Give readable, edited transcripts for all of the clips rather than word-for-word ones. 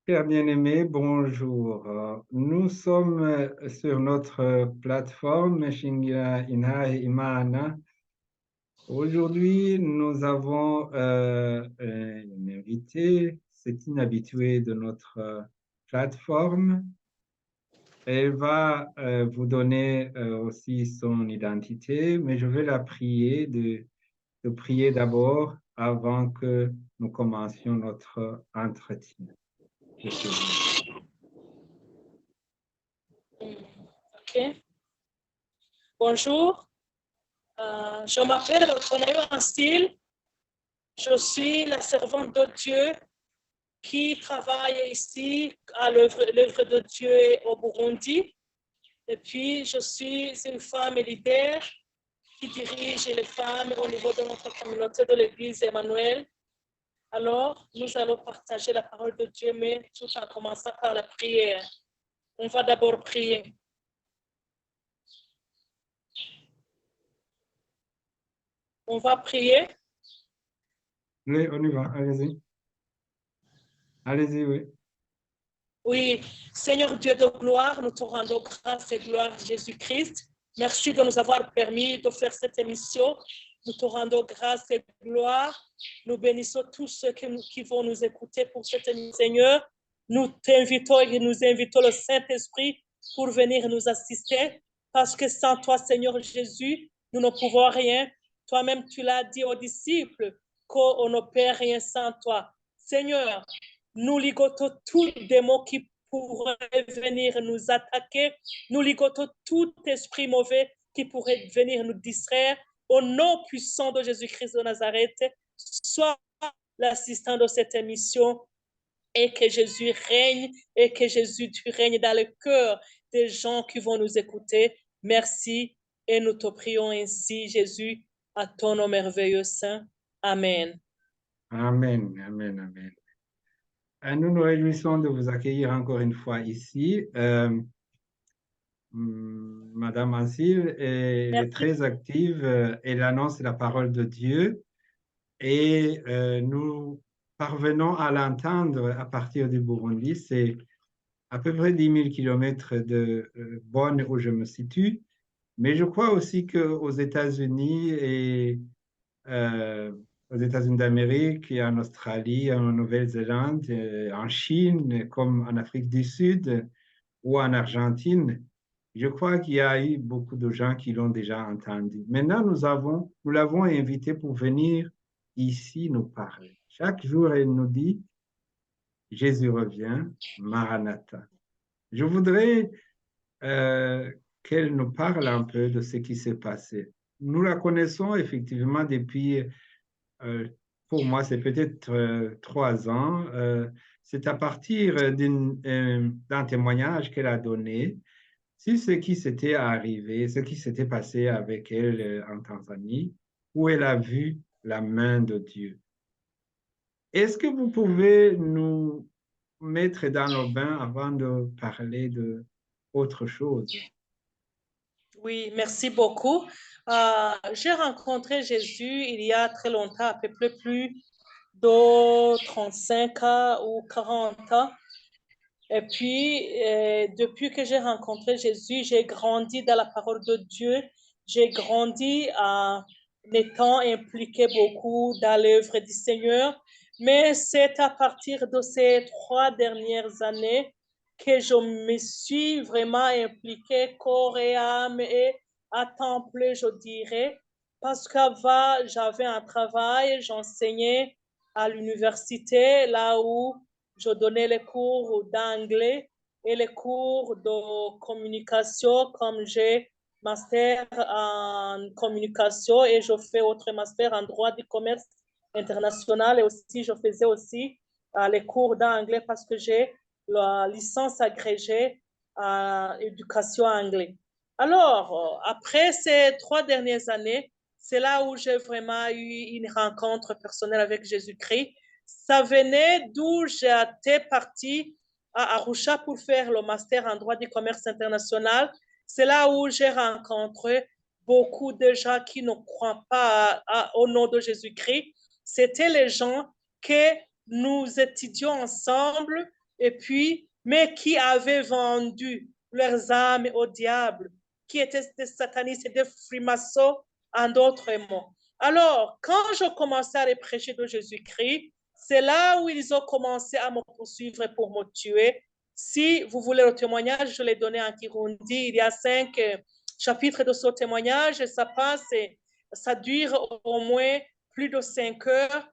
Chers bien-aimés, bonjour. Nous sommes sur notre plateforme Shingira Ina Imana. Aujourd'hui, nous avons une invitée, c'est inhabitué de notre plateforme. Elle va vous donner aussi son identité, mais je vais la prier de prier d'abord avant que nous commencions notre entretien. Je te remercie. Ok. Bonjour, je m'appelle Otonayo Ansil. Je suis la servante de Dieu qui travaille ici à l'œuvre de Dieu au Burundi. Et puis, je suis une femme leader qui dirige les femmes au niveau de notre communauté de l'Église Emmanuel. Alors, nous allons partager la parole de Dieu, mais tout en commençant par la prière. On va d'abord prier. On va prier. Oui, on y va, allez-y. Allez-y, oui. Oui, Seigneur Dieu de gloire, nous te rendons grâce et gloire Jésus-Christ. Merci de nous avoir permis de faire cette émission. Nous te rendons grâce et gloire. Nous bénissons tous ceux qui vont nous écouter pour cette émission, Seigneur. Nous t'invitons et nous invitons le Saint-Esprit pour venir nous assister parce que sans toi, Seigneur Jésus, nous ne pouvons rien. Toi-même, tu l'as dit aux disciples qu'on ne peut rien sans toi. Seigneur, nous ligotons tous démons qui pourraient venir nous attaquer. Nous ligotons tout esprit mauvais qui pourrait venir nous distraire. Au nom puissant de Jésus-Christ de Nazareth, sois l'assistant de cette émission et que Jésus règne et que Jésus, tu règnes dans le cœur des gens qui vont nous écouter. Merci et nous te prions ainsi, Jésus, à ton nom merveilleux saint. Amen. Amen, amen, amen. Nous nous réjouissons de vous accueillir encore une fois ici. Madame Ansil, elle est Merci. très active, elle annonce la parole de Dieu et nous parvenons à l'entendre à partir du Burundi. C'est à peu près 10 000 kilomètres de Bonn où je me situe, mais je crois aussi qu'aux États-Unis et euh, aux États-Unis d'Amérique et en Australie, en Nouvelle-Zélande, en Chine, comme en Afrique du Sud ou en Argentine. Je crois qu'il y a eu beaucoup de gens qui l'ont déjà entendu. Maintenant, nous l'avons invité pour venir ici nous parler. Chaque jour, elle nous dit, Jésus revient, Maranatha. Je voudrais qu'elle nous parle un peu de ce qui s'est passé. Nous la connaissons effectivement depuis pour moi, c'est peut-être 3 ans. C'est à partir d'un témoignage qu'elle a donné sur ce qui s'était arrivé, ce qui s'était passé avec elle en Tanzanie, où elle a vu la main de Dieu. Est-ce que vous pouvez nous mettre dans le bain avant de parler de autre chose? Oui, merci beaucoup. J'ai rencontré Jésus il y a très longtemps, à peu près plus de 35 ans ou 40 ans. Et puis, depuis que j'ai rencontré Jésus, j'ai grandi dans la parole de Dieu. J'ai grandi en étant impliqué beaucoup dans l'œuvre du Seigneur. Mais c'est à partir de ces 3 dernières années que je me suis vraiment impliquée corps et âme et à temps plein, je dirais. Parce qu'avant, j'avais un travail, j'enseignais à l'université, là où je donnais les cours d'anglais et les cours de communication, comme j'ai master en communication et je fais autre master en droit du commerce international et aussi je faisais aussi les cours d'anglais parce que j'ai la licence agrégée en éducation anglaise. Alors, après ces 3 dernières années, c'est là où j'ai vraiment eu une rencontre personnelle avec Jésus-Christ. Ça venait d'où j'étais partie à Arusha pour faire le master en droit du commerce international. C'est là où j'ai rencontré beaucoup de gens qui ne croient pas au nom de Jésus-Christ. C'était les gens que nous étudions ensemble et puis, mais qui avaient vendu leurs âmes au diable, qui étaient des satanistes et des frimaçons, en d'autres mots. Alors, quand je commençais à les prêcher de Jésus-Christ, c'est là où ils ont commencé à me poursuivre pour me tuer. Si vous voulez le témoignage, je l'ai donné en Kirundi. Il y a 5 chapitres de ce témoignage. Ça passe et ça dure au moins plus de 5 heures.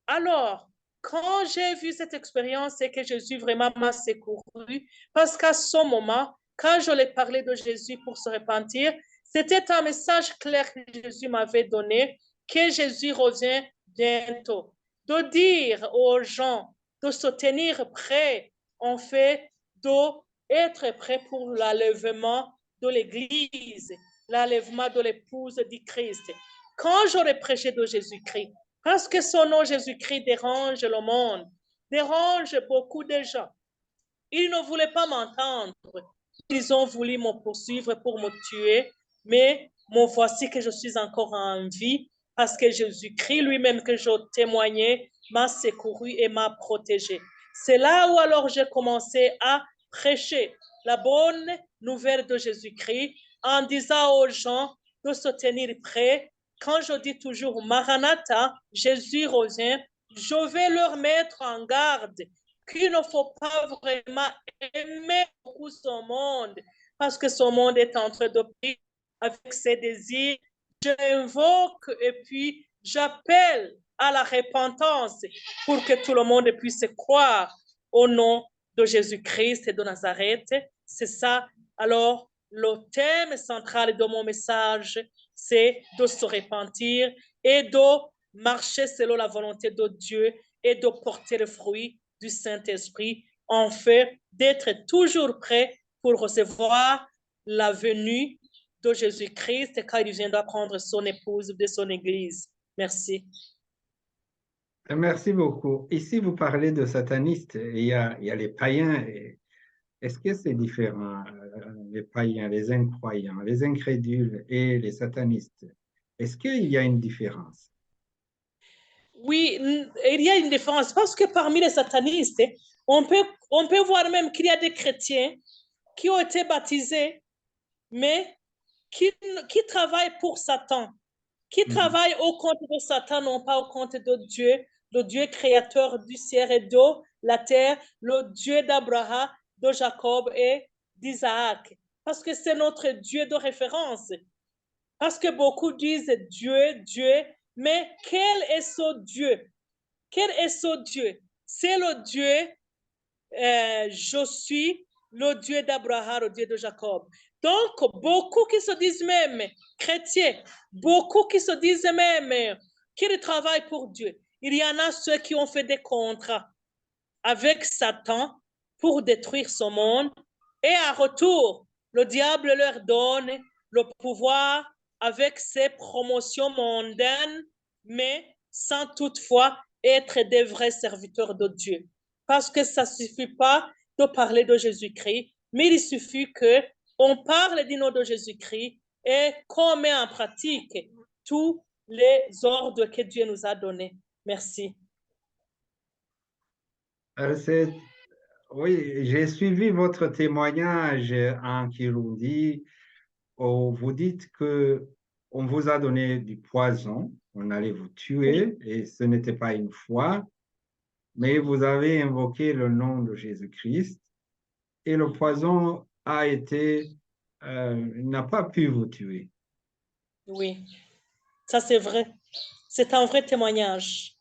Alors, quand j'ai vu cette expérience, c'est que Jésus vraiment m'a secouru parce qu'à ce moment, quand je lui parlais de Jésus pour se repentir, c'était un message clair que Jésus m'avait donné, que Jésus revient bientôt. De dire aux gens de se tenir prêts, en fait, d'être prêts pour l'enlèvement de l'Église, l'enlèvement de l'épouse du Christ. Quand j'aurais prêché de Jésus-Christ, parce que son nom Jésus-Christ dérange le monde, dérange beaucoup de gens. Ils ne voulaient pas m'entendre. Ils ont voulu me poursuivre pour me tuer, mais me voici que je suis encore en vie parce que Jésus-Christ lui-même que je témoignais m'a secouru et m'a protégé. C'est là où alors j'ai commencé à prêcher la bonne nouvelle de Jésus-Christ en disant aux gens de se tenir prêts. Quand je dis toujours Maranatha, Jésus revient, je vais leur mettre en garde qu'il ne faut pas vraiment aimer beaucoup son monde parce que son monde est en train de prier avec ses désirs. J'invoque et puis j'appelle à la repentance pour que tout le monde puisse croire au nom de Jésus-Christ de Nazareth. C'est ça. Alors, le thème central de mon message, c'est de se repentir et de marcher selon la volonté de Dieu et de porter le fruit du Saint-Esprit, en fait, d'être toujours prêt pour recevoir la venue de Jésus-Christ quand il viendra prendre son épouse de son Église. Merci. Merci beaucoup. Ici, vous parlez de satanistes. Il y a les païens. Est-ce que c'est différent, les païens, les incroyants, les incrédules et les satanistes? Est-ce qu'il y a une différence? Oui, il y a une différence parce que parmi les satanistes, on peut voir même qu'il y a des chrétiens qui ont été baptisés, mais qui travaillent pour Satan, qui travaillent au compte de Satan, non pas au compte de Dieu, le Dieu créateur du ciel et de la terre, le Dieu d'Abraham, de Jacob et d'Isaac. Parce que c'est notre Dieu de référence. Parce que beaucoup disent Dieu, Dieu, mais quel est ce Dieu? Quel est ce Dieu? C'est le Dieu, je suis le Dieu d'Abraham, le Dieu de Jacob. Donc, beaucoup qui se disent même chrétiens, beaucoup qui se disent même qu'ils travaillent pour Dieu. Il y en a ceux qui ont fait des contrats avec Satan pour détruire son monde et en retour, le diable leur donne le pouvoir avec ses promotions mondaines, mais sans toutefois être des vrais serviteurs de Dieu. Parce que ça ne suffit pas de parler de Jésus-Christ, mais il suffit qu'on parle du nom de Jésus-Christ et qu'on met en pratique tous les ordres que Dieu nous a donnés. Merci. Euh, c'est- oui, j'ai suivi votre témoignage en Kirundi où vous dites que on vous a donné du poison, on allait vous Oui. tuer et ce n'était pas une fois, mais vous avez invoqué le nom de Jésus-Christ et le poison n'a pas pu vous tuer. Oui, ça c'est vrai. C'est un vrai témoignage.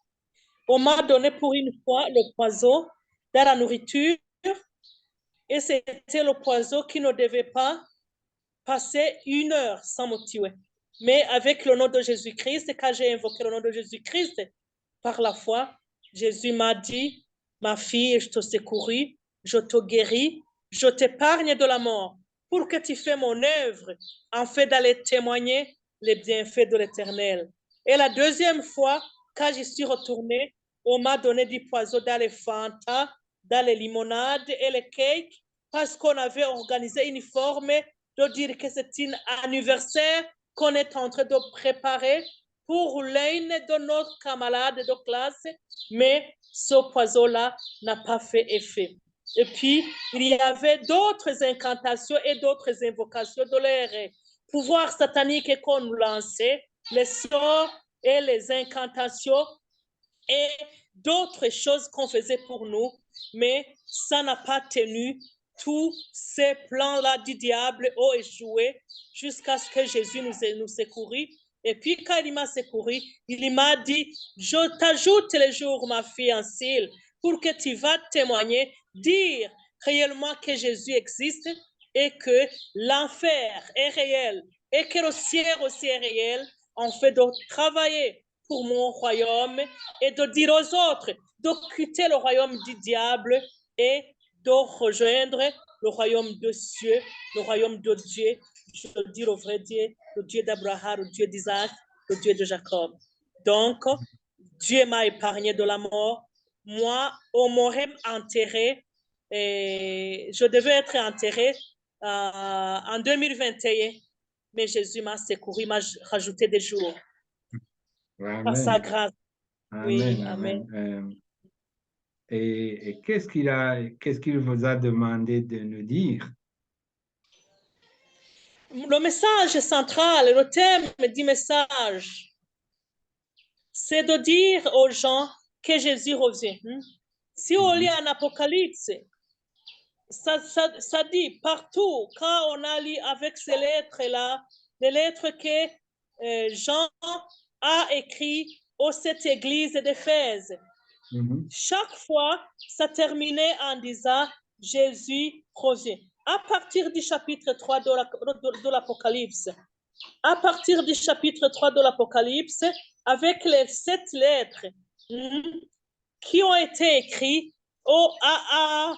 On m'a donné pour une fois le poison dans la nourriture et c'était le poison qui ne devait pas passer 1 heure sans me tuer. Mais avec le nom de Jésus-Christ, quand j'ai invoqué le nom de Jésus-Christ, par la foi, Jésus m'a dit, ma fille, je te secouris, je te guéris, je t'épargne de la mort pour que tu fasses mon œuvre en fait d'aller témoigner les bienfaits de l'Éternel. Et la deuxième fois, quand je suis retournée, on m'a donné du poison dans les Fanta, dans les limonades et les cakes parce qu'on avait organisé une forme de dire que c'est un anniversaire qu'on est en train de préparer pour l'un de nos camarades de classe, mais ce poison-là n'a pas fait effet. Et puis, il y avait d'autres incantations et d'autres invocations de leur pouvoir satanique qu'on nous lançait, les sorts et les incantations et d'autres choses qu'on faisait pour nous, mais ça n'a pas tenu. Tous ces plans-là du diable ont échoué jusqu'à ce que Jésus nous secourisse. Et puis, quand il m'a secouru, il m'a dit, je t'ajoute les jours, ma fille, en cils, pour que tu vas témoigner, dire réellement que Jésus existe et que l'enfer est réel et que le ciel aussi est réel, en fait de travailler pour mon royaume et de dire aux autres de quitter le royaume du diable et de rejoindre le royaume de Dieu, le royaume de Dieu, je veux dire au vrai Dieu, le Dieu d'Abraham, le Dieu d'Isaac, le Dieu de Jacob. Donc, Dieu m'a épargné de la mort. Moi, on m'aurait enterré, et je devais être enterré en 2021, mais Jésus m'a secouru, m'a rajouté des jours. Amen. Par sa grâce. Amen, Oui, amen. amen. Et qu'est-ce qu'il vous a demandé de nous dire? Le message central, le thème du message, c'est de dire aux gens que Jésus revient. Si on lit en Apocalypse, ça dit partout, quand on a lu avec ces lettres-là, les lettres que Jean a écrites à cette église d'Éphèse, chaque fois, ça terminait en disant Jésus revient. À partir du chapitre 3 de l'Apocalypse, à partir du chapitre 3 de l'Apocalypse, avec les 7 lettres qui ont été écrites à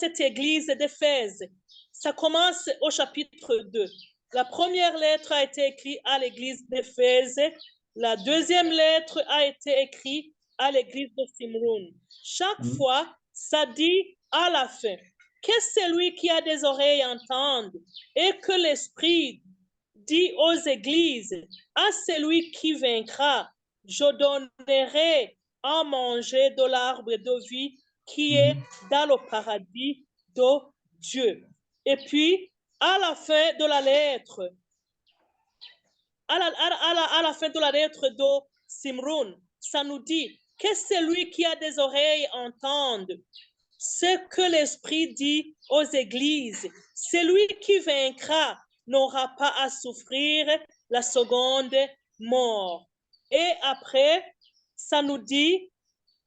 cette église d'Éphèse, ça commence au chapitre 2. La première lettre a été écrite à l'église d'Éphèse. La deuxième lettre a été écrite à l'église de Simroun. Chaque fois, ça dit à la fin que celui qui a des oreilles entende et que l'Esprit dit aux églises, à celui qui vaincra, je donnerai à manger de l'arbre de vie qui est dans le paradis de Dieu. Et puis, à la fin de la lettre, à la fin de la lettre de Simroun, ça nous dit que celui qui a des oreilles entende ce que l'Esprit dit aux églises. Celui qui vaincra n'aura pas à souffrir la seconde mort. Et après, ça nous dit,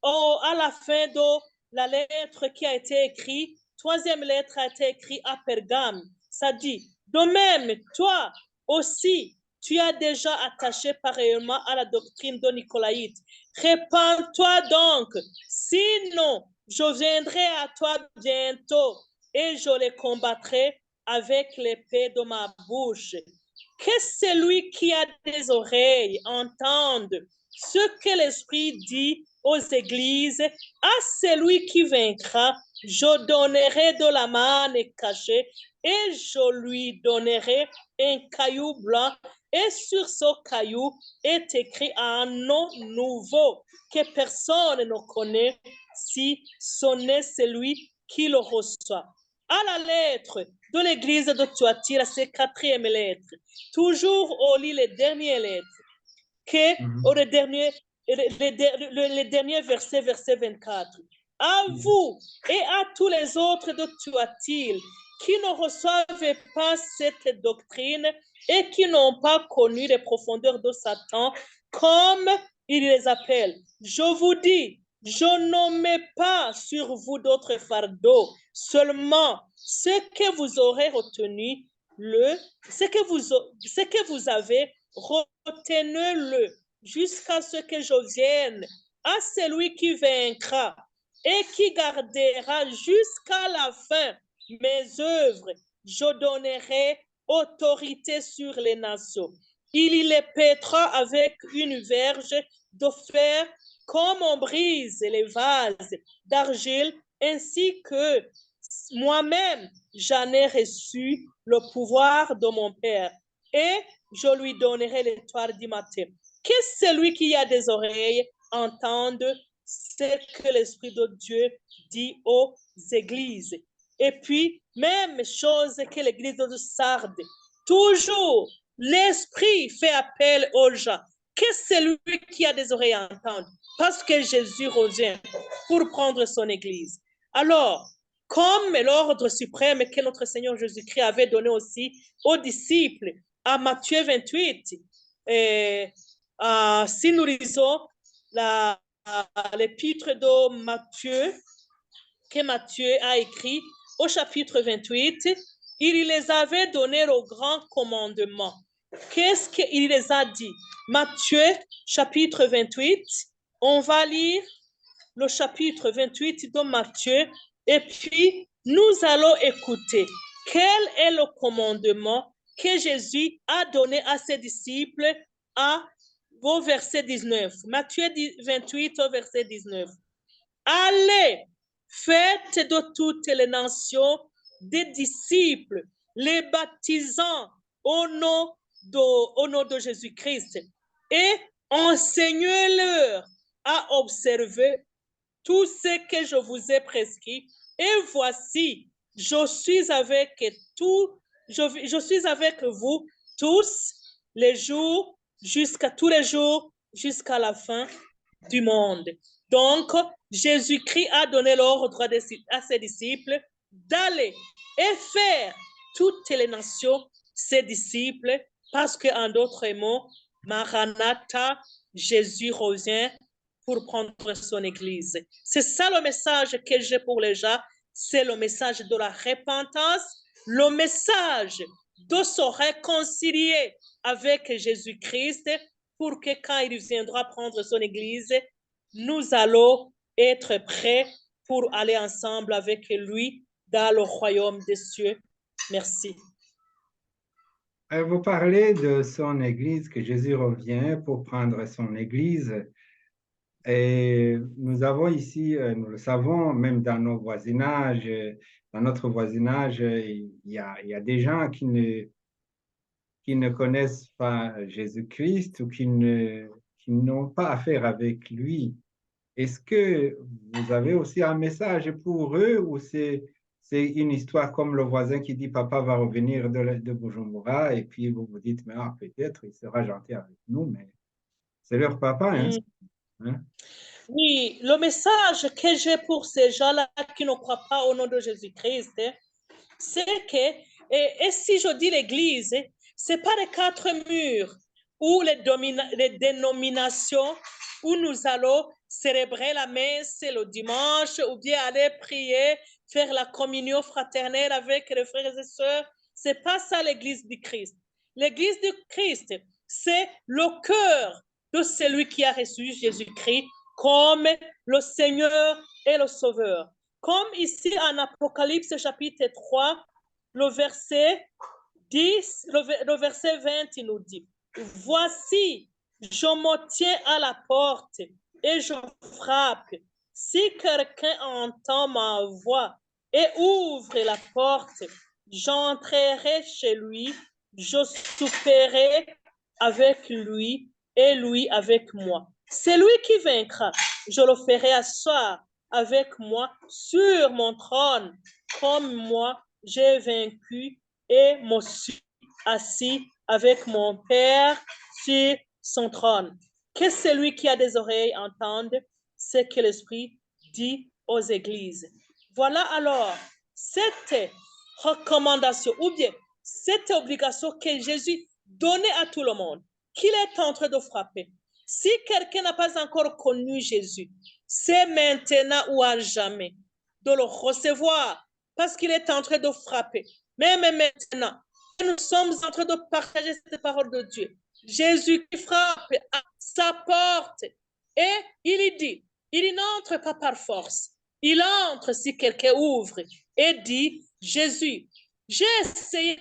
à la fin de la lettre qui a été écrite, troisième lettre a été écrite à Pergame, ça dit, de même, toi aussi, tu as déjà attaché pareillement à la doctrine de Nicolaïte. Répands-toi donc, sinon je viendrai à toi bientôt et je les combattrai avec l'épée de ma bouche. Que celui qui a des oreilles entende ce que l'Esprit dit aux églises. À celui qui vaincra, je donnerai de la manne cachée et je lui donnerai un caillou blanc. Et sur ce caillou est écrit un nom nouveau que personne ne connaît si ce n'est celui qui le reçoit. À la lettre de l'église de Thyatire, c'est 4e lettre. Toujours on lit les dernières lettres. Le dernier verset, verset 24. À vous et à tous les autres de Thyatire qui ne reçoivent pas cette doctrine et qui n'ont pas connu les profondeurs de Satan, comme il les appelle. Je vous dis, je ne mets pas sur vous d'autres fardeaux, seulement ce que vous aurez retenu, ce que vous avez, retenez-le jusqu'à ce que je vienne. À celui qui vaincra et qui gardera jusqu'à la fin mes œuvres, je donnerai autorité sur les nations. Il les pètera avec une verge de fer comme on brise les vases d'argile, ainsi que moi-même j'en ai reçu le pouvoir de mon Père, et je lui donnerai l'étoile du matin. Que celui qui a des oreilles entende ce que l'Esprit de Dieu dit aux églises. Et puis, même chose que l'église de Sardes. Toujours, l'Esprit fait appel aux gens. Que celui qui a des oreilles à entendre, parce que Jésus revient pour prendre son église. Alors, comme l'ordre suprême que notre Seigneur Jésus-Christ avait donné aussi aux disciples, à Matthieu 28, si nous lisons l'épître de Matthieu, que Matthieu a écrit au chapitre 28, il les avait donné le grand commandement. Qu'est-ce qu'il les a dit? Matthieu, chapitre 28, on va lire le chapitre 28 de Matthieu et puis nous allons écouter quel est le commandement que Jésus a donné à ses disciples au verset 19. Matthieu 28 au verset 19. Allez, faites de toutes les nations des disciples, les baptisant au nom de Jésus-Christ et enseignez-leur à observer tout ce que je vous ai prescrit. Et voici, je suis avec vous tous les jours, tous les jours, jusqu'à la fin du monde. Donc, Jésus-Christ a donné l'ordre à ses disciples d'aller et faire toutes les nations ses disciples, parce qu'en d'autres mots, Maranatha, Jésus revient pour prendre son église. C'est ça le message que j'ai pour les gens, c'est le message de la repentance, le message de se réconcilier avec Jésus-Christ pour que quand il viendra prendre son église, nous allons être prêts pour aller ensemble avec lui dans le royaume des cieux. Merci. Vous parlez de son Église, que Jésus revient pour prendre son Église. Et nous avons ici, nous le savons, même dans nos voisinages, dans notre voisinage, il y a des gens qui ne connaissent pas Jésus-Christ ou qui n'ont pas affaire avec lui. Est-ce que vous avez aussi un message pour eux ou c'est une histoire comme le voisin qui dit papa va revenir de Bujumbura et puis vous vous dites mais peut-être il sera gentil avec nous, mais c'est leur papa, hein? Hein? Oui, le message que j'ai pour ces gens-là qui ne croient pas au nom de Jésus-Christ, c'est que, et si je dis l'Église, ce n'est pas les quatre murs ou les dénominations où nous allons célébrer la messe le dimanche ou bien aller prier, faire la communion fraternelle avec les frères et sœurs. Ce n'est pas ça l'Église du Christ. L'Église du Christ, c'est le cœur de celui qui a reçu Jésus-Christ comme le Seigneur et le Sauveur. Comme ici en Apocalypse chapitre 3, le verset 10, le verset 20, il nous dit, voici, je me tiens à la porte et je frappe. Si quelqu'un entend ma voix et ouvre la porte, j'entrerai chez lui, je souperai avec lui et lui avec moi. Celui qui vaincra, je le ferai asseoir avec moi sur mon trône, comme moi j'ai vaincu et me suis assis avec mon Père sur son trône. Que celui qui a des oreilles entende ce que l'Esprit dit aux églises. Voilà alors cette recommandation ou bien cette obligation que Jésus donnait à tout le monde, qu'il est en train de frapper. Si quelqu'un n'a pas encore connu Jésus, c'est maintenant ou à jamais de le recevoir parce qu'il est en train de frapper. Même maintenant, nous sommes en train de partager cette parole de Dieu. Jésus qui frappe à sa porte et il dit, il n'entre pas par force. Il entre si quelqu'un ouvre et dit, Jésus, j'ai essayé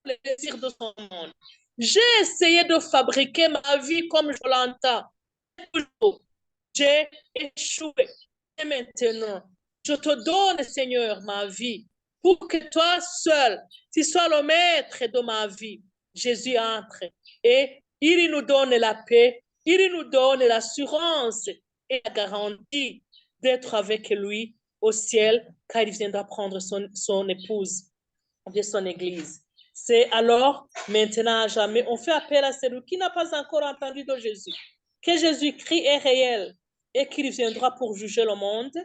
les désirs de son monde. J'ai essayé de fabriquer ma vie comme je l'entends. J'ai échoué. Et maintenant, je te donne, Seigneur, ma vie pour que toi seul, tu sois le maître de ma vie. Jésus entre et il nous donne la paix, il nous donne l'assurance et la garantie d'être avec lui au ciel, car il viendra prendre son épouse de son église. C'est alors, maintenant à jamais, on fait appel à celui qui n'a pas encore entendu de Jésus, que Jésus-Christ est réel et qu'il viendra pour juger le monde,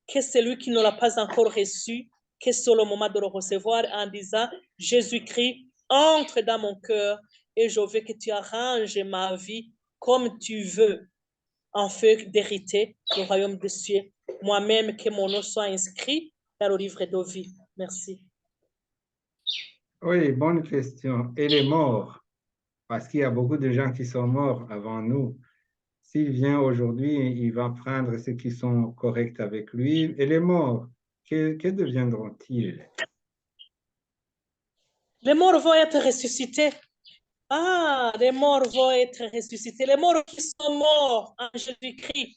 que celui qui ne l'a pas encore reçu, que c'est le moment de le recevoir en disant, Jésus-Christ, entre dans mon cœur et je veux que tu arranges ma vie comme tu veux, en fait d'hériter le royaume des cieux. Moi-même, que mon nom soit inscrit dans le livre de vie. Merci. Oui, bonne question. Et les morts, parce qu'il y a beaucoup de gens qui sont morts avant nous. S'il vient aujourd'hui, il va prendre ceux qui sont corrects avec lui. Et les morts, que deviendront-ils? Les morts vont être ressuscités. Ah, les morts vont être ressuscités. Les morts qui sont morts en Jésus-Christ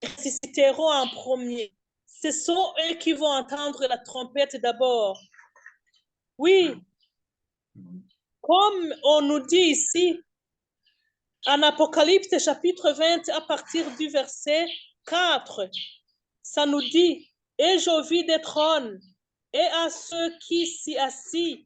ressusciteront en premier. Ce sont eux qui vont entendre la trompette d'abord. Oui, comme on nous dit ici, en Apocalypse chapitre 20, à partir du verset 4, ça nous dit, et je vis des trônes, et à ceux qui s'y assirent,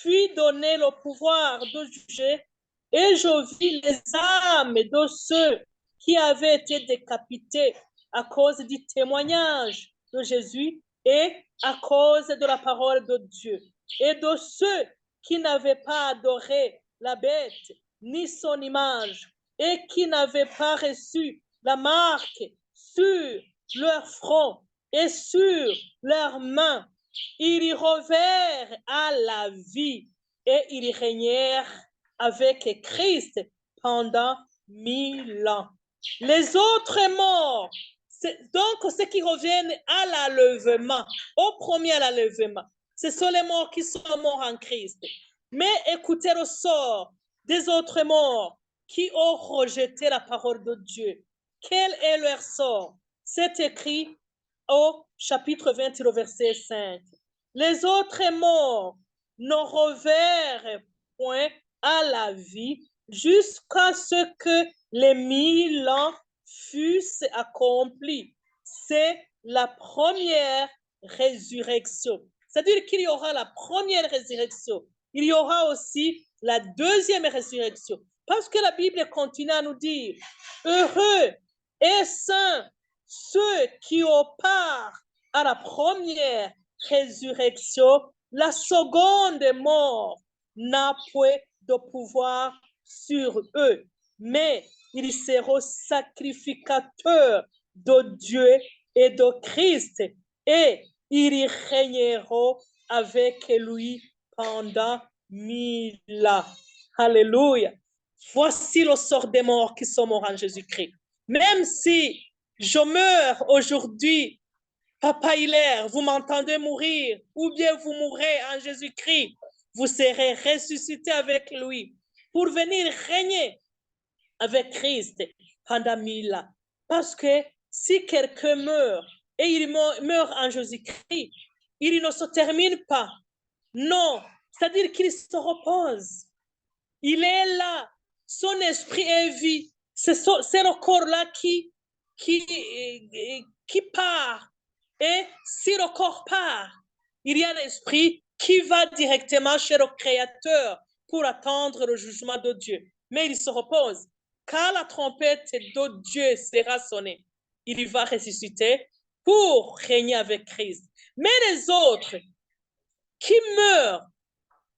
fut donné le pouvoir de juger, et je vis les âmes de ceux qui avaient été décapités à cause du témoignage de Jésus et à cause de la parole de Dieu, et de ceux qui n'avaient pas adoré la bête ni son image, et qui n'avaient pas reçu la marque sur leur front et sur leurs mains. Ils y revinrent à la vie et ils régnèrent avec Christ pendant 1000 ans. Les autres morts, donc ceux qui reviennent à l'enlèvement, au premier à l'enlèvement, ce sont les morts qui sont morts en Christ. Mais écoutez le sort des autres morts qui ont rejeté la parole de Dieu. Quel est leur sort? C'est écrit au chapitre 20, le verset 5. Les autres morts ne revinrent point à la vie jusqu'à ce que les 1000 ans fussent accomplis. C'est la première résurrection. C'est-à-dire qu'il y aura la première résurrection. Il y aura aussi la deuxième résurrection. Parce que la Bible continue à nous dire, heureux et saints ceux qui ont part à la première résurrection, la seconde mort n'a point de pouvoir sur eux, mais ils seront sacrificateurs de Dieu et de Christ, et ils y régneront avec lui pendant 1000 ans. Alléluia. Voici le sort des morts qui sont morts en Jésus-Christ. Même si je meurs aujourd'hui, Papa Hilaire, vous m'entendez mourir, ou bien vous mourrez en Jésus-Christ, vous serez ressuscité avec lui pour venir régner avec Christ pendant 1000 ans. Parce que si quelqu'un meurt et il meurt en Jésus-Christ, il ne se termine pas. Non, c'est-à-dire qu'il se repose. Il est là. Son esprit est vie. C'est le corps-là qui part. Et si le corps part, il y a l'esprit qui va directement chez le Créateur pour attendre le jugement de Dieu. Mais il se repose. Quand la trompette de Dieu sera sonnée, il va ressusciter pour régner avec Christ. Mais les autres qui meurent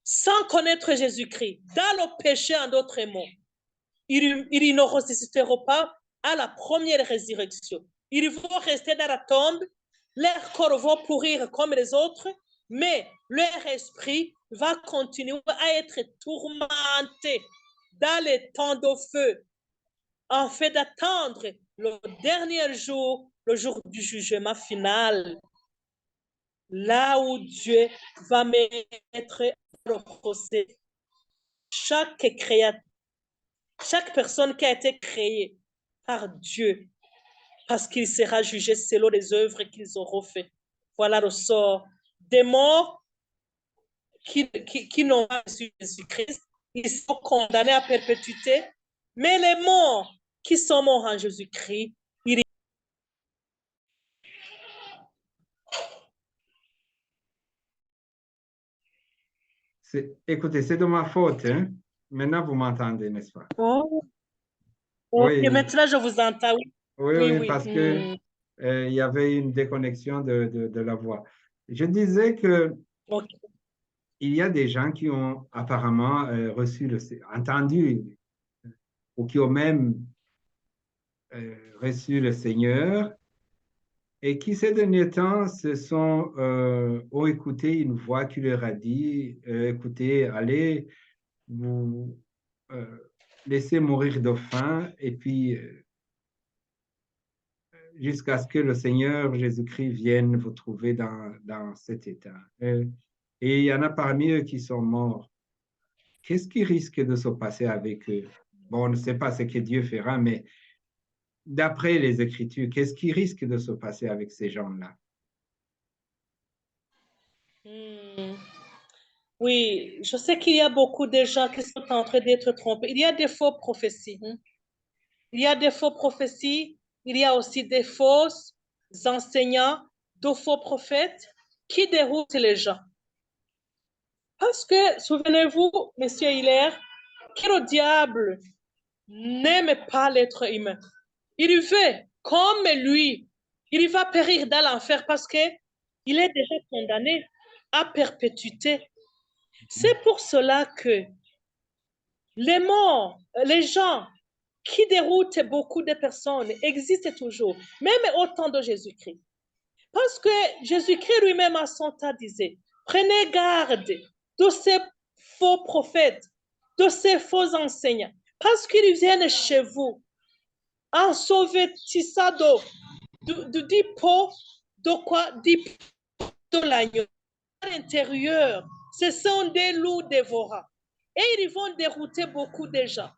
sans connaître Jésus-Christ, dans le péché en d'autres mots, ils ne ressusciteront pas à la première résurrection. Ils vont rester dans la tombe, leurs corps vont pourrir comme les autres, mais leur esprit va continuer à être tourmenté dans les temps de feu, en fait d'attendre le dernier jour, le jour du jugement final, là où Dieu va mettre le procès. Chaque créature, chaque personne qui a été créée par Dieu, parce qu'il sera jugé selon les œuvres qu'ils auront faites. Voilà le sort des morts qui n'ont pas reçu Jésus-Christ. Ils sont condamnés à perpétuité, mais les morts qui sont morts en Jésus-Christ, Écoutez, c'est de ma faute, hein? Maintenant, vous m'entendez, n'est-ce pas? oh, ok, Oui, maintenant je vous entends. oui, Oui, oui, oui. parce que il y avait une déconnexion de la voix. Je disais que Ok. il y a des gens qui ont apparemment entendu ou qui ont même reçu le Seigneur et qui ces derniers temps ont écouté une voix qui leur a dit, écoutez, allez, vous euh, laissez mourir de faim et puis jusqu'à ce que le Seigneur Jésus-Christ vienne vous trouver dans cet état. Et il y en a parmi eux qui sont morts. Qu'est-ce qui risque de se passer avec eux? Bon, on ne sait pas ce que Dieu fera, mais d'après les Écritures, qu'est-ce qui risque de se passer avec ces gens-là? Hmm. Oui, je sais qu'il y a beaucoup de gens qui sont en train d'être trompés. Il y a des faux prophéties. Il y a des faux prophéties. Il y a aussi des faux enseignants, de faux prophètes qui déroutent les gens. Parce que, souvenez-vous, Monsieur Hilaire, que le diable n'aime pas l'être humain. Il veut, comme lui, il va périr dans l'enfer parce que il est déjà condamné à perpétuité. C'est pour cela que les morts, les gens qui déroutent beaucoup de personnes existent toujours, même au temps de Jésus-Christ. Parce que Jésus-Christ lui-même à son temps disait, prenez garde de ces faux prophètes, de ces faux enseignants, parce qu'ils viennent chez vous en sauvetissant du pot de quoi? Du pot de l'agneau. À l'intérieur, ce sont des loups dévorants. Et ils vont dérouter beaucoup de gens.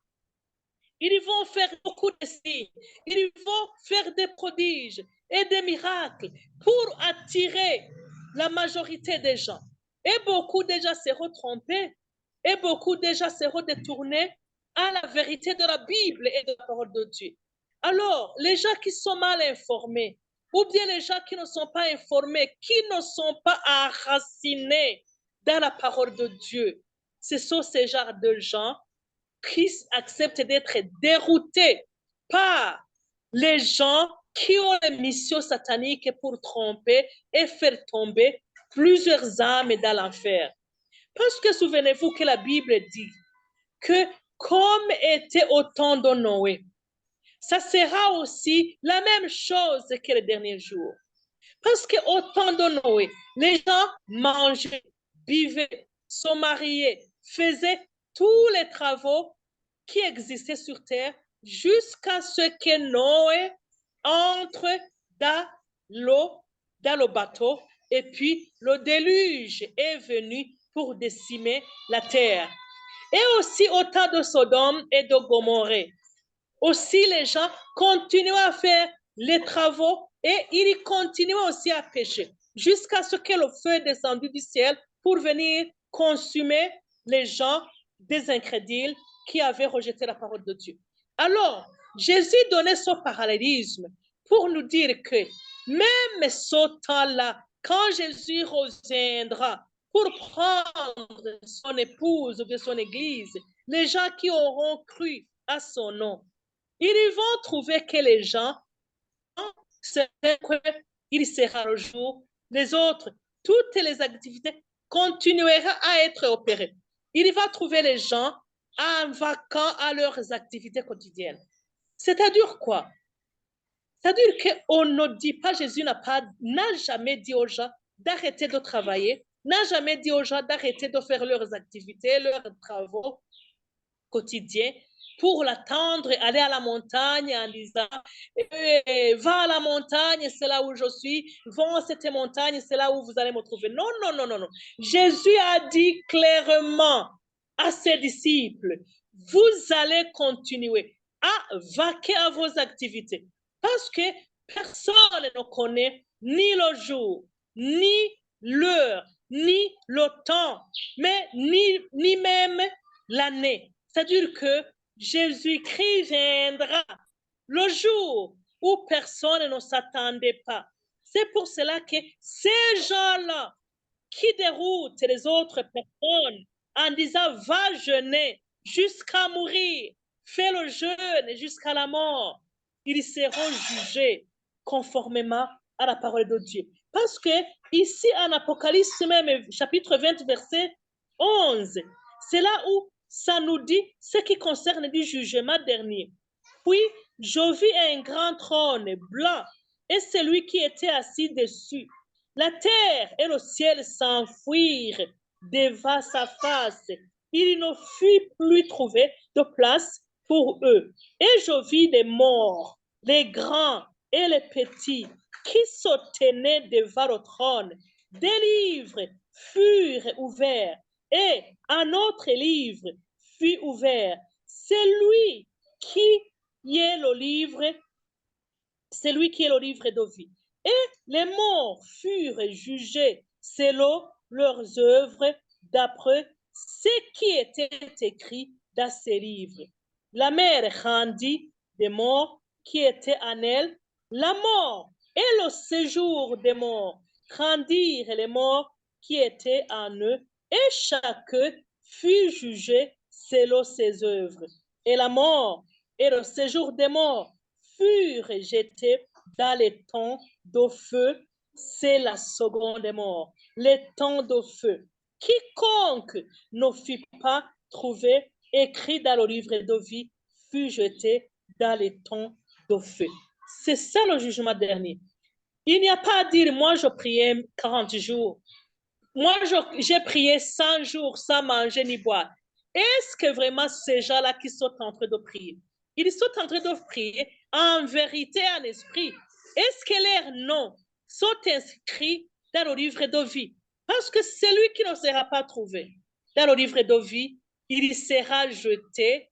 Ils vont faire beaucoup de signes. Ils vont faire des prodiges et des miracles pour attirer la majorité des gens. Et beaucoup déjà seront trompés. Et beaucoup déjà seront détournés à la vérité de la Bible et de la parole de Dieu. Alors, les gens qui sont mal informés, ou bien les gens qui ne sont pas informés, qui ne sont pas enracinés dans la parole de Dieu, ce sont ces genres de gens qui acceptent d'être déroutés par les gens qui ont une mission satanique pour tromper et faire tomber plusieurs âmes dans l'enfer. Parce que souvenez-vous que la Bible dit que comme était au temps de Noé, ça sera aussi la même chose que les derniers jours. Parce qu'au temps de Noé, les gens mangeaient, buvaient, se mariaient, faisaient tous les travaux qui existaient sur terre jusqu'à ce que Noé entre dans l'eau, dans le bateau, et puis le déluge est venu pour décimer la terre. Et aussi au temps de Sodome et de Gomorrhe, aussi les gens continuent à faire les travaux et ils continuent aussi à pécher jusqu'à ce que le feu est descendu du ciel pour venir consumer les gens des incrédules qui avaient rejeté la parole de Dieu. Alors, Jésus donnait ce parallélisme pour nous dire que même ce temps-là, quand Jésus reviendra pour prendre son épouse ou son église, les gens qui auront cru à son nom, ils vont trouver que les gens, il sera le jour, les autres, toutes les activités continueront à être opérées. Il va trouver les gens en vaquant à leurs activités quotidiennes. C'est-à-dire quoi? C'est-à-dire qu'on ne dit pas, Jésus n'a jamais dit aux gens d'arrêter de travailler, n'a jamais dit aux gens d'arrêter de faire leurs activités, leurs travaux quotidiens pour l'attendre, aller à la montagne en disant va à la montagne, c'est là où je suis, va à cette montagne, c'est là où vous allez me trouver. Non, non, non, non, non. Jésus a dit clairement à ses disciples, vous allez continuer à vaquer à vos activités parce que personne ne connaît ni le jour, ni l'heure, ni le temps, mais ni même l'année. C'est-à-dire que Jésus-Christ viendra le jour où personne ne s'attendait pas. C'est pour cela que ces gens-là qui déroutent les autres personnes en disant va jeûner jusqu'à mourir, fais le jeûne jusqu'à la mort, ils seront jugés conformément à la parole de Dieu. Parce que ici en Apocalypse même, chapitre 20, verset 11, c'est là où ça nous dit ce qui concerne du jugement dernier. Puis je vis un grand trône blanc et celui qui était assis dessus. La terre et le ciel s'enfuirent devant sa face. Il ne fut plus trouvé de place pour eux. Et je vis les morts, les grands et les petits, qui se tenaient devant le trône. Des livres furent ouverts et un autre livre fut ouvert. C'est lui qui est le livre, c'est lui qui est le livre de vie. Et les morts furent jugés selon leurs œuvres d'après ce qui était écrit dans ces livres. La mer rendit des morts qui étaient en elle. La mort et le séjour des morts rendirent les morts qui étaient en eux, et chacun fut jugé selon ses œuvres. Et la mort et le séjour des morts furent jetés dans les temps de feu. C'est la seconde mort, les temps de feu. Quiconque ne fut pas trouvé écrit dans le livre de vie fut jeté dans les temps de feu. C'est ça le jugement dernier. Il n'y a pas à dire, moi je priais 40 jours. Moi, j'ai prié 100 jours sans manger ni boire. Est-ce que vraiment ces gens-là qui sont en train de prier, ils sont en train de prier en vérité, en esprit? Est-ce que leurs noms sont inscrits dans le livre de vie? Parce que celui qui ne sera pas trouvé dans le livre de vie, il sera jeté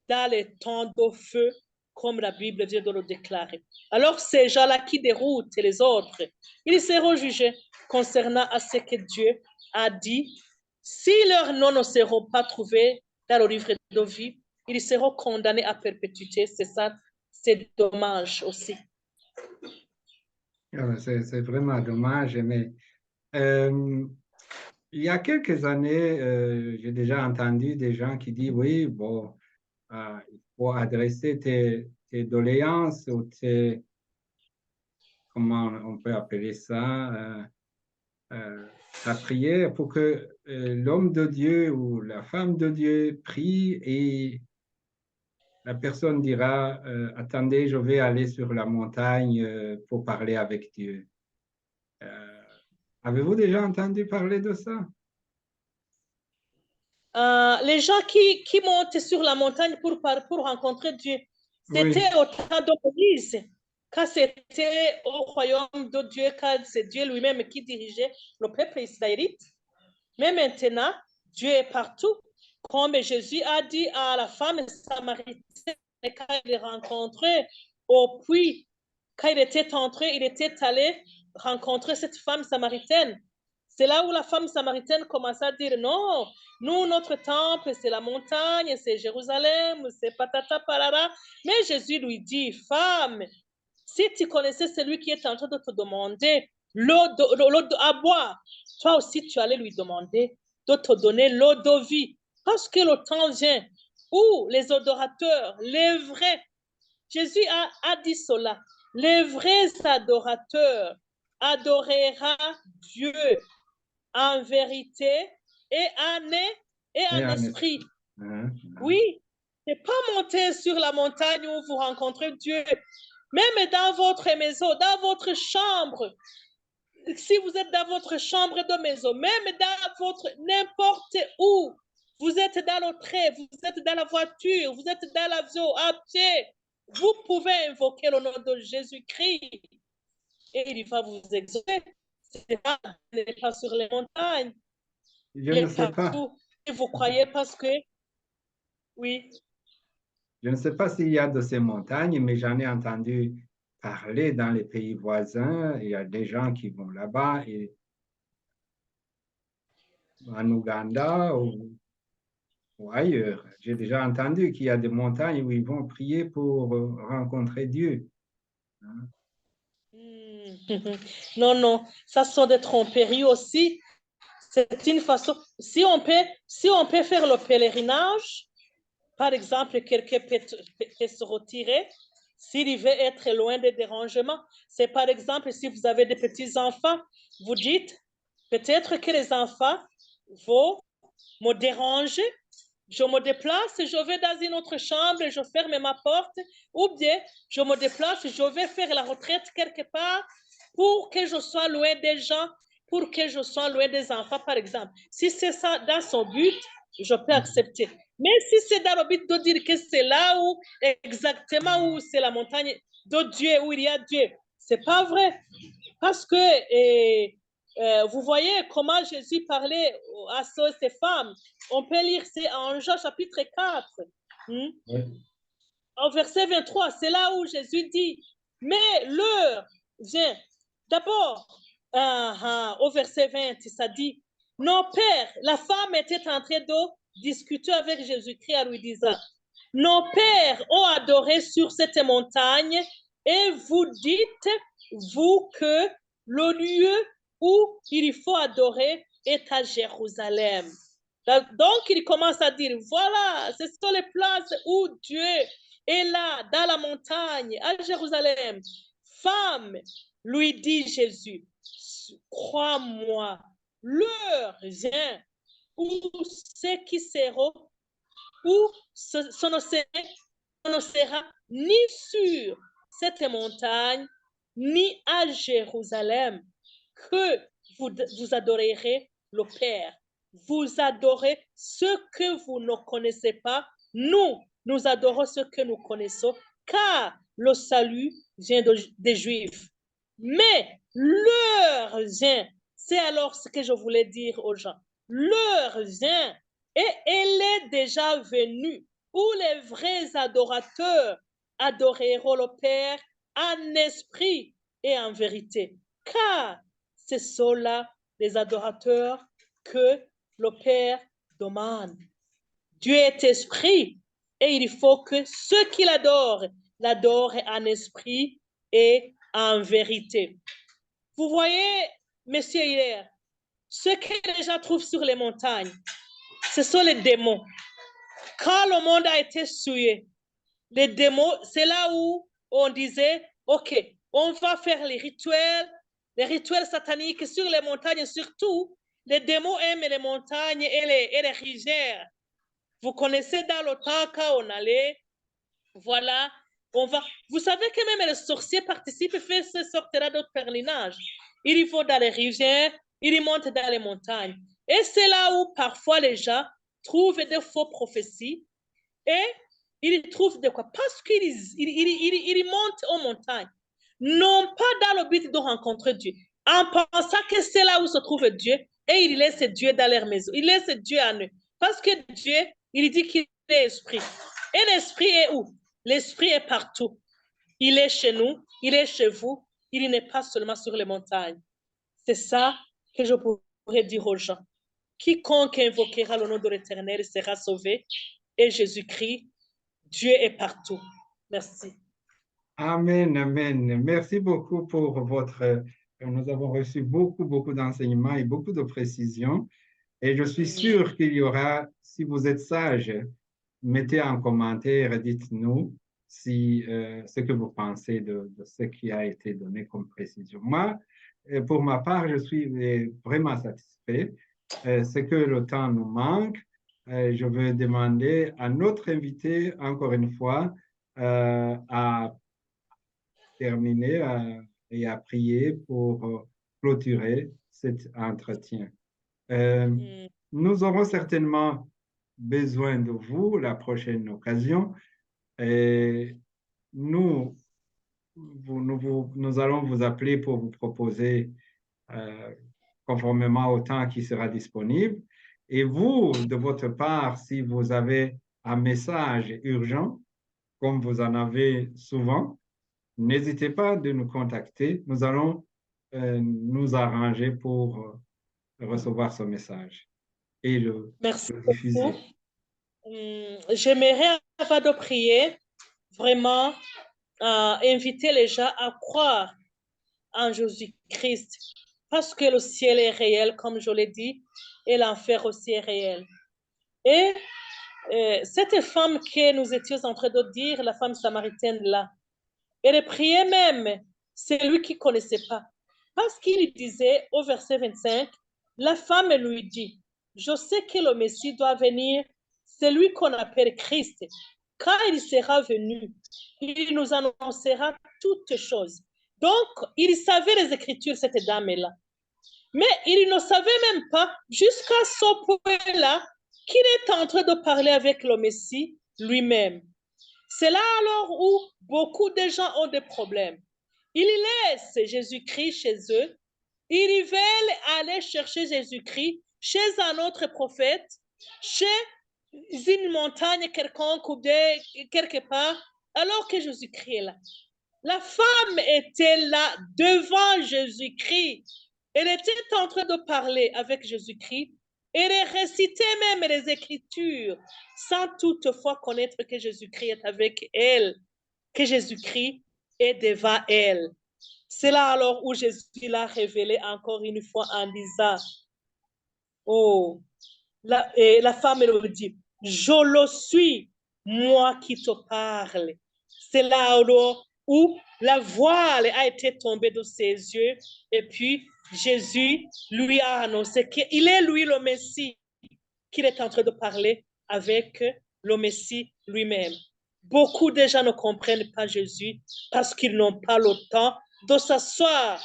dans les temps de feu, comme la Bible vient de le déclarer. Alors, ces gens-là qui déroutent les autres, ils seront jugés concernant à ce que Dieu a dit. Si leurs noms ne seront pas trouvés dans le livre de vie, ils seront condamnés à perpétuité. C'est ça, c'est dommage aussi. C'est vraiment dommage, mais il y a quelques années, j'ai déjà entendu des gens qui disent, oui, bon, il faut adresser tes doléances ou comment on peut appeler ça, ta prière pour que l'homme de Dieu ou la femme de Dieu prie et la personne dira, attendez, je vais aller sur la montagne pour parler avec Dieu. Avez-vous déjà entendu parler de ça? Les gens qui montent sur la montagne pour rencontrer Dieu, c'était Oui, au temps de Moïse, quand c'était au royaume de Dieu, quand c'est Dieu lui-même qui dirigeait le peuple israélite. Mais maintenant, Dieu est partout. Comme Jésus a dit à la femme samaritaine quand il est rencontré au puits, quand il était entré, il était allé rencontrer cette femme samaritaine. C'est là où la femme samaritaine commence à dire non, nous, notre temple, c'est la montagne, c'est Jérusalem, c'est patata parara. Mais Jésus lui dit, femme, si tu connaissais celui qui est en train de te demander l'eau à boire, toi aussi tu allais lui demander de te donner l'eau de vie. Parce que le temps vient où les adorateurs, les vrais, Jésus a dit cela, les vrais adorateurs adorera Dieu en vérité et et en en esprit. hein, hein. Oui, c'est pas monter sur la montagne où vous rencontrez Dieu, même dans votre maison, dans votre chambre. Si vous êtes dans votre chambre de maison, même dans votre n'importe où, vous êtes dans le train, vous êtes dans la voiture, vous êtes dans l'avion, à pied, vous pouvez invoquer le nom de Jésus-Christ et il va vous exaucer. Il n'est pas sur les montagnes, Je il ne est sais pas. partout. Et vous croyez parce que, oui, Je ne sais pas s'il y a de ces montagnes, mais j'en ai entendu parler dans les pays voisins. Il y a des gens qui vont là-bas, et en Ouganda ou ou ailleurs. J'ai déjà entendu qu'il y a des montagnes où ils vont prier pour rencontrer Dieu. Hein. Hmm. Non, non, ça sont des tromperies aussi. C'est une façon, si on peut faire le pèlerinage, par exemple, quelqu'un peut se retirer s'il veut être loin des dérangements. C'est par exemple, si vous avez des petits-enfants, vous dites, peut-être que les enfants vont me déranger, je me déplace, je vais dans une autre chambre, je ferme ma porte, ou bien je me déplace, je vais faire la retraite quelque part pour que je sois loin des gens, pour que je sois loin des enfants, par exemple. Si c'est ça dans son but, je peux accepter. Mais si c'est dans le but de dire que c'est là où, exactement où c'est la montagne de Dieu, où il y a Dieu, c'est pas vrai. Parce que vous voyez comment Jésus parlait à ces femmes. On peut lire, c'est en Jean chapitre 4, Oui. au verset 23. C'est là où Jésus dit, mais l'heure vient. D'abord, au verset 20, ça dit, nos pères, la femme était en train de discuter avec Jésus-Christ en lui disant, nos pères ont adoré sur cette montagne et vous dites, vous, que le lieu où il faut adorer est à Jérusalem. Donc, il commence à dire, voilà, ce sont les places où Dieu est là, dans la montagne, à Jérusalem. Femme, lui dit Jésus, crois-moi, l'heure vient où ce qui sera, où ce ne sera ni sur cette montagne, ni à Jérusalem que vous adorerez le Père. Vous adorez ce que vous ne connaissez pas. Nous adorons ce que nous connaissons, car le salut vient des Juifs. Mais l'heure vient, c'est alors ce que je voulais dire aux gens. L'heure vient et elle est déjà venue où les vrais adorateurs adoreront le Père en esprit et en vérité. Car ce sont là les adorateurs que le Père demande. Dieu est esprit et il faut que ceux qui l'adorent en esprit et en vérité. Vous voyez, Monsieur Hilaire, ce que les gens trouvent sur les montagnes, ce sont les démons. Quand le monde a été souillé, les démons, c'est là où on disait, OK, on va faire les rituels sataniques sur les montagnes, surtout, les démons aiment les montagnes et les rivières. Vous connaissez dans le temps quand on allait, voilà, on va. Vous savez que même les sorciers participent, font ce sorte-là de pèlerinage. Ils vont dans les rivières, ils montent dans les montagnes. Et c'est là où parfois les gens trouvent des faux prophéties et ils trouvent de quoi? Parce qu'ils montent aux montagnes, non pas dans le but de rencontrer Dieu, en pensant que c'est là où se trouve Dieu, et ils laissent Dieu dans leur maison, ils laissent Dieu en eux. Parce que Dieu, il dit qu'il est esprit. Et l'esprit est où? L'esprit est partout. Il est chez nous, il est chez vous, il n'est pas seulement sur les montagnes. C'est ça que je pourrais dire aux gens. Quiconque invoquera le nom de l'Éternel sera sauvé. Et Jésus-Christ, Dieu est partout. Merci. Amen, amen. Merci beaucoup pour votre... Nous avons reçu beaucoup, beaucoup d'enseignements et beaucoup de précisions. Et je suis sûr qu'il y aura, si vous êtes sage, mettez en commentaire, dites-nous si, ce que vous pensez de ce qui a été donné comme précision. Moi, pour ma part, je suis vraiment satisfait. C'est que le temps nous manque. Je veux demander à notre invité, encore une fois, à terminer et à prier pour clôturer cet entretien. Nous aurons certainement besoin de vous la prochaine occasion. Et nous, nous allons vous appeler pour vous proposer, conformément au temps qui sera disponible. Et vous, de votre part, si vous avez un message urgent, comme vous en avez souvent, n'hésitez pas de nous contacter. Nous allons nous arranger pour recevoir ce message et Merci le beaucoup. diffuser. j'aimerais, avant de prier, vraiment inviter les gens à croire en Jésus-Christ, parce que le ciel est réel, comme je l'ai dit, et l'enfer aussi est réel. Et cette femme que nous étions en train de dire, la femme samaritaine là, elle priait même, c'est lui qui ne connaissait pas. Parce qu'il disait au verset 25, la femme lui dit, je sais que le Messie doit venir, c'est lui qu'on appelle Christ. Quand il sera venu, il nous annoncera toutes choses. Donc, il savait les Écritures, cette dame-là. Mais il ne savait même pas, jusqu'à ce point-là, qu'il est en train de parler avec le Messie lui-même. C'est là alors où beaucoup de gens ont des problèmes. Ils laissent Jésus-Christ chez eux. Ils veulent aller chercher Jésus-Christ chez un autre prophète, chez une montagne quelconque ou quelque part, alors que Jésus-Christ est là. La femme était là devant Jésus-Christ. Elle était en train de parler avec Jésus-Christ. Elle récitait même les Écritures sans toutefois connaître que Jésus-Christ est avec elle, que Jésus-Christ est devant elle. C'est là alors où Jésus l'a révélé encore une fois en disant, oh, la femme elle dit, je le suis, moi qui te parle. C'est là alors où la voile a été tombée de ses yeux et puis Jésus lui a annoncé qu'il est lui le Messie, qu'il est en train de parler avec le Messie lui-même. Beaucoup de gens ne comprennent pas Jésus parce qu'ils n'ont pas le temps de s'asseoir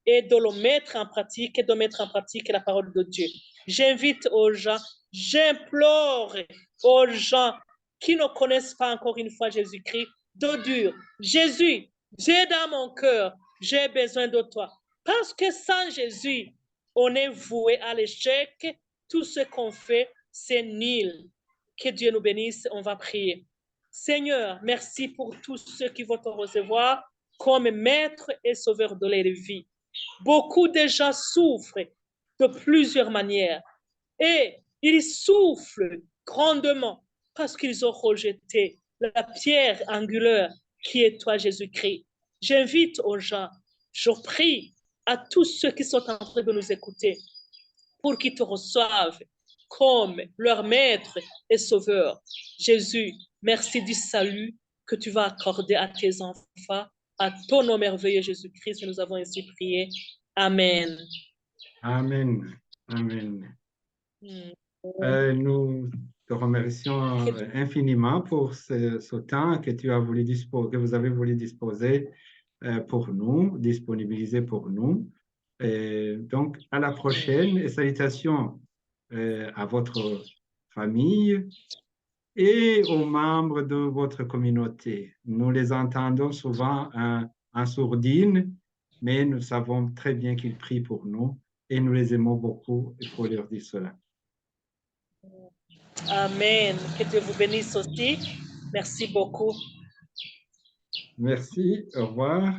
et de le mettre en pratique et de mettre en pratique la parole de Dieu. J'invite aux gens, j'implore aux gens qui ne connaissent pas encore une fois Jésus-Christ de dire, Jésus, j'ai dans mon cœur, j'ai besoin de toi. Parce que sans Jésus, on est voué à l'échec. Tout ce qu'on fait, c'est nul. Que Dieu nous bénisse. On va prier. Seigneur, merci pour tous ceux qui vont te recevoir comme maître et sauveur de leur vie. Beaucoup de gens souffrent de plusieurs manières et ils souffrent grandement parce qu'ils ont rejeté la pierre angulaire qui est toi, Jésus-Christ. J'invite aux gens, je prie à tous ceux qui sont en train de nous écouter pour qu'ils te reçoivent comme leur maître et sauveur. Jésus, merci du salut que tu vas accorder à tes enfants, à ton nom merveilleux Jésus-Christ. Nous avons ainsi prié. Amen. Amen. Amen. Nous te remercions infiniment pour ce temps que tu as voulu disposer, que vous avez voulu disposer pour nous, disponibiliser pour nous. Donc, à la prochaine et salutations à votre famille et aux membres de votre communauté. Nous les entendons souvent en sourdine, mais nous savons très bien qu'ils prient pour nous et nous les aimons beaucoup. Il faut leur dire cela. Amen. Que Dieu vous bénisse aussi. Merci beaucoup. Merci. Au revoir.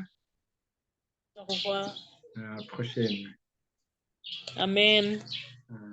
Au revoir. À la prochaine. Amen. Amen.